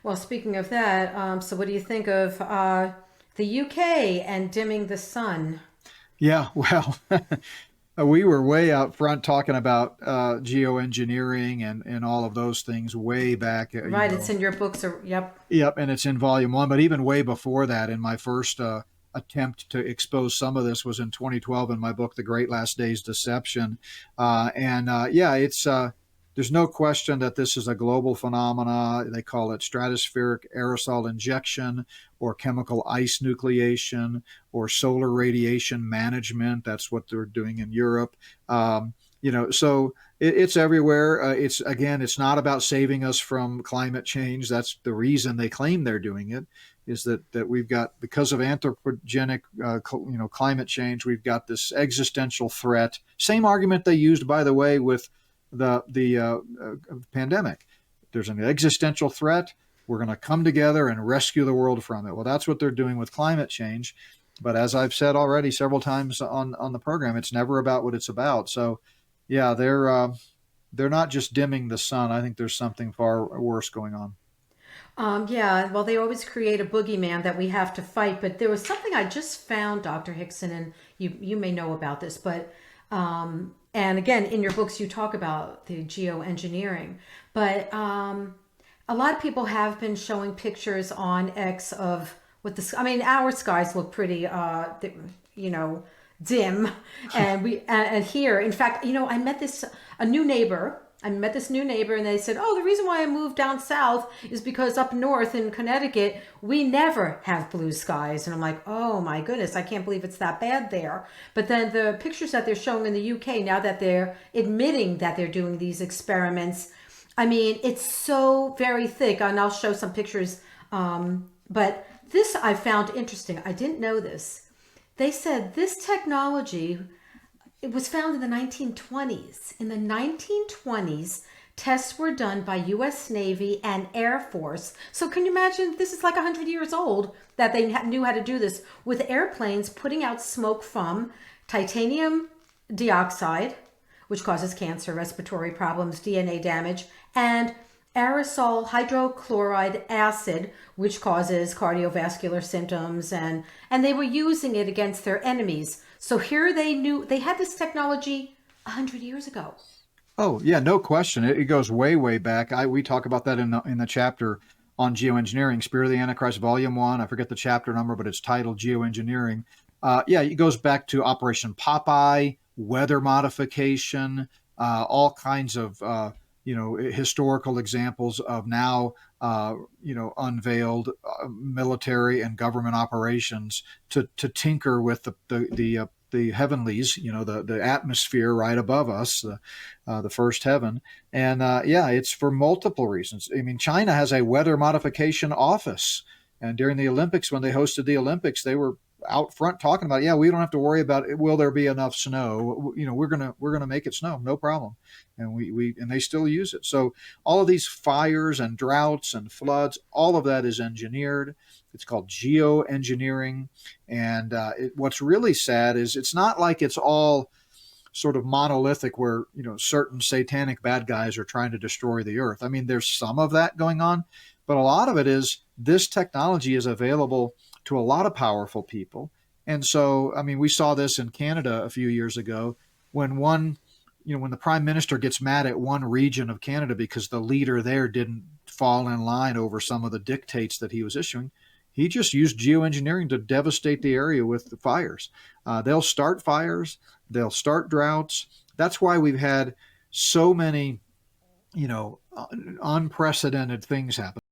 Well, speaking of that, so what do you think of the UK and dimming the sun? Yeah, well, we were way out front talking about geoengineering and all of those things way back, Right, it's in your books. Or, yep. Yep, and it's in volume one. But even way before that, in my first attempt to expose some of this was in 2012 in my book, The Great Last Days Deception. Yeah, it's there's no question that this is a global phenomena. They call it stratospheric aerosol injection or chemical ice nucleation or solar radiation management. That's what they're doing in Europe. So it's everywhere. It's again, it's not about saving us from climate change. That's the reason they claim they're doing it. Is that we've got, because of anthropogenic, climate change, we've got this existential threat. Same argument they used, by the way, with the pandemic. There's an existential threat. We're going to come together and rescue the world from it. Well, that's what they're doing with climate change. But as I've said already several times on the program, it's never about what it's about. So, yeah, they're not just dimming the sun. I think there's something far worse going on. Yeah, well, they always create a boogeyman that we have to fight. But there was something I just found, Dr. Hickson, and you may know about this, but and again, in your books, you talk about the geoengineering. But a lot of people have been showing pictures on X of what the, I mean, our skies look pretty, you know, dim. And here, in fact, I met this new neighbor, and they said, "Oh, the reason why I moved down south is because up north in Connecticut, we never have blue skies." And I'm like, "Oh my goodness, I can't believe it's that bad there." But then the pictures that they're showing in the UK, now that they're admitting that they're doing these experiments, I mean, it's so very thick. And I'll show some pictures. But this I found interesting. I didn't know this. They said this technology, it was found in the 1920s. In the 1920s, tests were done by US Navy and Air Force. So can you imagine, this is like 100 years old, that they knew how to do this with airplanes putting out smoke from titanium dioxide, which causes cancer, respiratory problems, DNA damage, and aerosol hydrochloride acid, which causes cardiovascular symptoms, and they were using it against their enemies. So here they knew they had this technology 100 years ago. Oh yeah, no question. It goes way back. We talk about that in the chapter on geoengineering, Spirit of the Antichrist, Volume One. I forget the chapter number, but it's titled Geoengineering. Yeah, it goes back to Operation Popeye, weather modification, all kinds of historical examples of now unveiled military and government operations to tinker with the heavenlies, the atmosphere right above us, the first heaven. And yeah, it's for multiple reasons. I mean, China has a weather modification office. And during the Olympics, when they hosted the Olympics, they were out front talking about, yeah, we don't have to worry about it. Will there be enough snow? We're gonna make it snow, no problem. And and they still use it. So all of these fires and droughts and floods, all of that is engineered. It's called geoengineering. And what's really sad is it's not like it's all sort of monolithic where certain satanic bad guys are trying to destroy the earth. I mean, there's some of that going on, but a lot of it is this technology is available to a lot of powerful people. And so, I mean, we saw this in Canada a few years ago when when the prime minister gets mad at one region of Canada because the leader there didn't fall in line over some of the dictates that he was issuing. He just used geoengineering to devastate the area with the fires. They'll start fires, they'll start droughts. That's why we've had so many, unprecedented things happen.